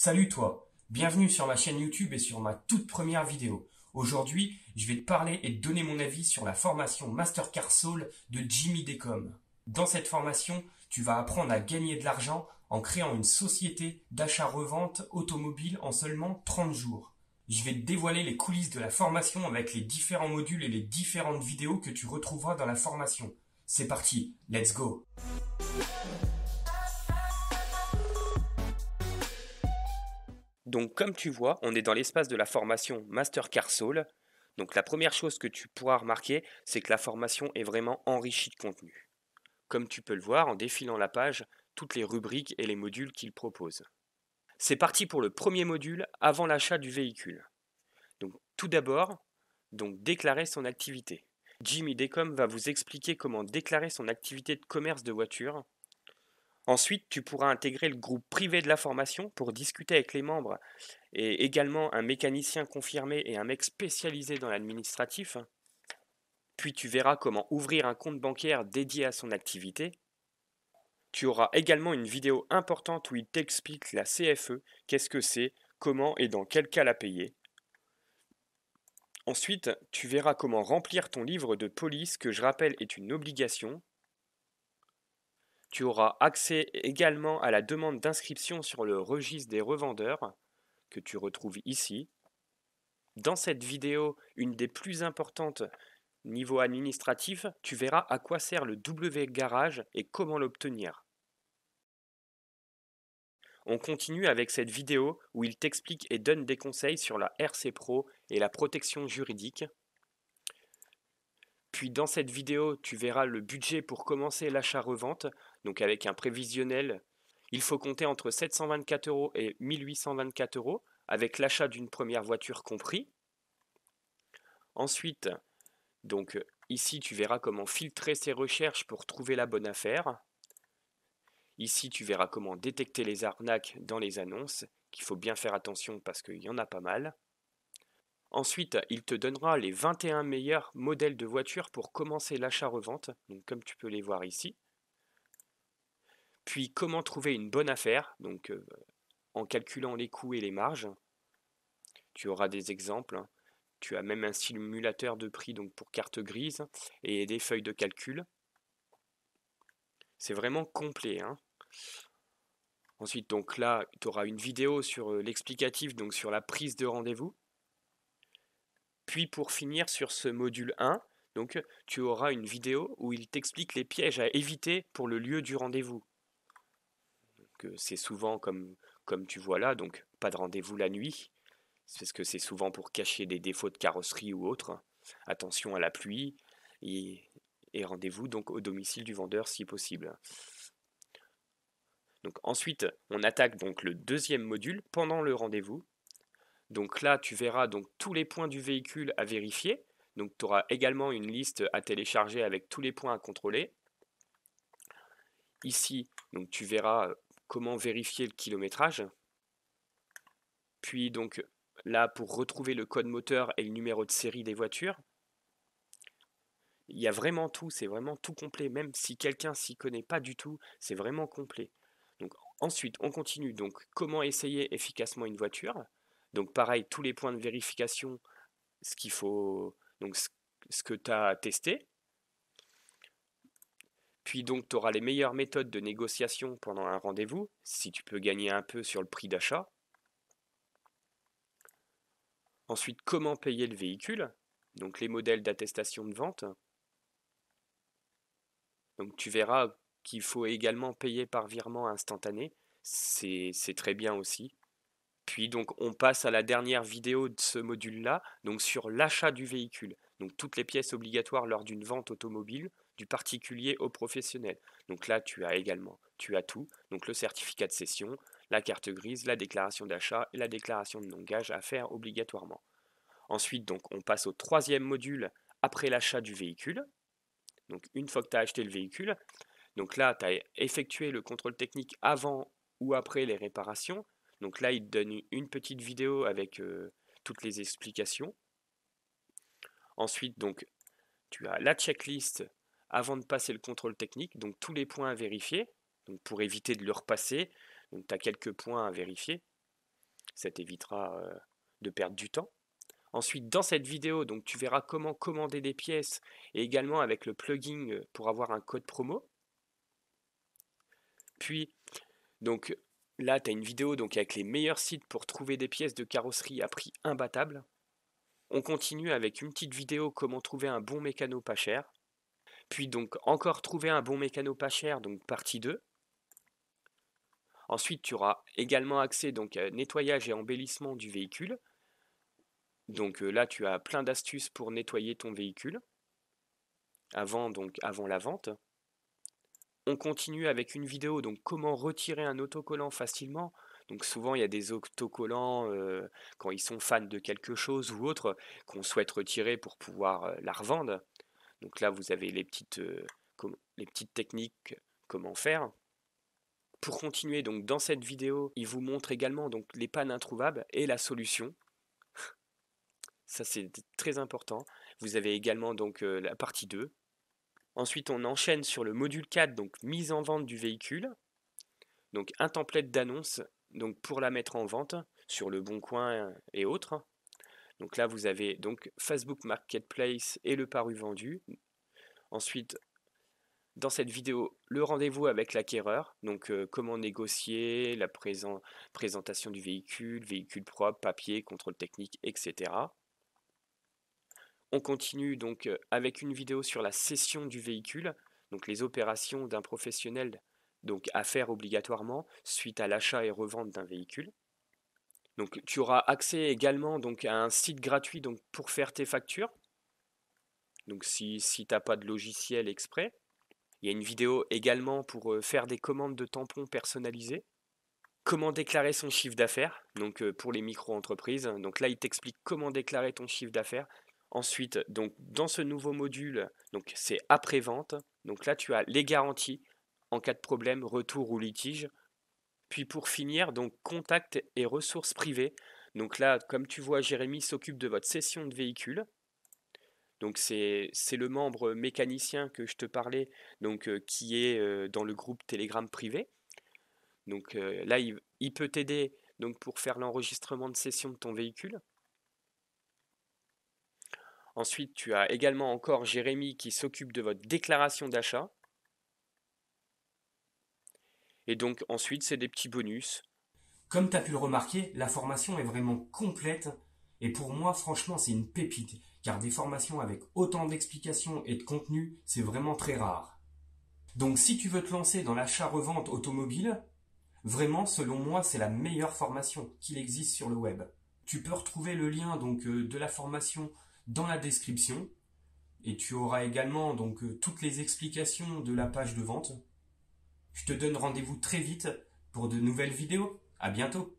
Salut toi, bienvenue sur ma chaîne YouTube et sur ma toute première vidéo. Aujourd'hui, je vais te parler et te donner mon avis sur la formation Mastercard Soul de Jimmy Decom. Dans cette formation, tu vas apprendre à gagner de l'argent en créant une société d'achat-revente automobile en seulement 30 jours. Je vais te dévoiler les coulisses de la formation avec les différents modules et les différentes vidéos que tu retrouveras dans la formation. C'est parti, let's go! Donc comme tu vois, on est dans l'espace de la formation Mastercard Soul. Donc la première chose que tu pourras remarquer, c'est que la formation est vraiment enrichie de contenu. Comme tu peux le voir en défilant la page, toutes les rubriques et les modules qu'il propose. C'est parti pour le premier module avant l'achat du véhicule. Donc tout d'abord, déclarer son activité. Jimmy Decom va vous expliquer comment déclarer son activité de commerce de voiture. Ensuite, tu pourras intégrer le groupe privé de la formation pour discuter avec les membres et également un mécanicien confirmé et un mec spécialisé dans l'administratif. Puis tu verras comment ouvrir un compte bancaire dédié à son activité. Tu auras également une vidéo importante où il t'explique la CFE, qu'est-ce que c'est, comment et dans quel cas la payer. Ensuite, tu verras comment remplir ton livre de police que je rappelle est une obligation. Tu auras accès également à la demande d'inscription sur le registre des revendeurs que tu retrouves ici. Dans cette vidéo, une des plus importantes niveau administratif, tu verras à quoi sert le W garage et comment l'obtenir. On continue avec cette vidéo où il t'explique et donne des conseils sur la RC Pro et la protection juridique. Puis dans cette vidéo, tu verras le budget pour commencer l'achat-revente, donc avec un prévisionnel. Il faut compter entre 724 € et 1824 € avec l'achat d'une première voiture compris. Ensuite, ici tu verras comment filtrer ses recherches pour trouver la bonne affaire. Ici tu verras comment détecter les arnaques dans les annonces, qu'il faut bien faire attention parce qu'il y en a pas mal. Ensuite, il te donnera les 21 meilleurs modèles de voitures pour commencer l'achat-revente, donc comme tu peux les voir ici. Puis comment trouver une bonne affaire, en calculant les coûts et les marges. Tu auras des exemples. Tu as même un simulateur de prix donc pour carte grise et des feuilles de calcul. C'est vraiment complet, hein. Ensuite, donc là, tu auras une vidéo sur l'explicatif, donc sur la prise de rendez-vous. Puis pour finir sur ce module 1, donc tu auras une vidéo où il t'explique les pièges à éviter pour le lieu du rendez-vous. C'est souvent comme tu vois là, donc pas de rendez-vous la nuit, parce que c'est souvent pour cacher des défauts de carrosserie ou autre. Attention à la pluie et rendez-vous donc au domicile du vendeur si possible. Donc ensuite, on attaque donc le deuxième module pendant le rendez-vous. Donc là, tu verras donc tous les points du véhicule à vérifier. Donc tu auras également une liste à télécharger avec tous les points à contrôler. Ici, donc tu verras comment vérifier le kilométrage. Puis donc là, pour retrouver le code moteur et le numéro de série des voitures. Il y a vraiment tout, c'est vraiment tout complet. Même si quelqu'un s'y connaît pas du tout, c'est vraiment complet. Donc ensuite, on continue. Donc comment essayer efficacement une voiture. Donc pareil, tous les points de vérification, ce qu'il faut, donc ce que tu as testé. Puis donc tu auras les meilleures méthodes de négociation pendant un rendez-vous, si tu peux gagner un peu sur le prix d'achat. Ensuite, comment payer le véhicule, donc les modèles d'attestation de vente. Donc tu verras qu'il faut également payer par virement instantané, c'est très bien aussi. Puis donc on passe à la dernière vidéo de ce module-là, donc sur l'achat du véhicule. Donc toutes les pièces obligatoires lors d'une vente automobile, du particulier au professionnel. Donc là tu as tout, donc le certificat de cession, la carte grise, la déclaration d'achat et la déclaration de non-gage à faire obligatoirement. Ensuite donc on passe au troisième module après l'achat du véhicule. Donc une fois que tu as acheté le véhicule, donc là tu as effectué le contrôle technique avant ou après les réparations. Donc là, il te donne une petite vidéo avec toutes les explications. Ensuite, donc, tu as la checklist avant de passer le contrôle technique, donc tous les points à vérifier, donc pour éviter de le repasser. Donc tu as quelques points à vérifier. Ça t'évitera de perdre du temps. Ensuite, dans cette vidéo, donc, tu verras comment commander des pièces et également avec le plugin pour avoir un code promo. Puis, donc, là, tu as une vidéo donc, avec les meilleurs sites pour trouver des pièces de carrosserie à prix imbattable. On continue avec une petite vidéo comment trouver un bon mécano pas cher. Puis donc encore trouver un bon mécano pas cher, donc partie 2. Ensuite, tu auras également accès donc à nettoyage et embellissement du véhicule. Donc là, tu as plein d'astuces pour nettoyer ton véhicule avant la vente. On continue avec une vidéo donc comment retirer un autocollant facilement. Donc souvent il y a des autocollants quand ils sont fans de quelque chose ou autre qu'on souhaite retirer pour pouvoir la revendre. Donc là vous avez les petites techniques comment faire. Pour continuer donc dans cette vidéo, il vous montre également donc les pannes introuvables et la solution. Ça c'est très important. Vous avez également donc la partie 2. Ensuite, on enchaîne sur le module 4, donc mise en vente du véhicule. Donc un template d'annonce donc pour la mettre en vente sur le Bon Coin et autres. Donc là, vous avez donc Facebook Marketplace et le paru vendu. Ensuite, dans cette vidéo, le rendez-vous avec l'acquéreur. Donc comment négocier, la présentation du véhicule, véhicule propre, papier, contrôle technique, etc. On continue donc avec une vidéo sur la cession du véhicule, donc les opérations d'un professionnel donc à faire obligatoirement suite à l'achat et revente d'un véhicule. Donc tu auras accès également donc à un site gratuit donc pour faire tes factures. Donc si tu n'as pas de logiciel exprès. Il y a une vidéo également pour faire des commandes de tampons personnalisés. Comment déclarer son chiffre d'affaires, donc pour les micro-entreprises. Donc là, il t'explique comment déclarer ton chiffre d'affaires. Ensuite, donc dans ce nouveau module, donc c'est après-vente. Donc là, tu as les garanties en cas de problème, retour ou litige. Puis pour finir, donc contact et ressources privées. Donc là, comme tu vois, Jérémy s'occupe de votre cession de véhicule. Donc c'est le membre mécanicien que je te parlais, donc qui est dans le groupe Telegram privé. Donc là, il peut t'aider donc pour faire l'enregistrement de session de ton véhicule. Ensuite, tu as également encore Jérémy qui s'occupe de votre déclaration d'achat. Et donc ensuite, c'est des petits bonus. Comme tu as pu le remarquer, la formation est vraiment complète et pour moi, franchement, c'est une pépite car des formations avec autant d'explications et de contenu, c'est vraiment très rare. Donc si tu veux te lancer dans l'achat-revente automobile, vraiment, selon moi, c'est la meilleure formation qu'il existe sur le web. Tu peux retrouver le lien donc de la formation dans la description et tu auras également donc toutes les explications de la page de vente. Je te donne rendez-vous très vite pour de nouvelles vidéos. À bientôt.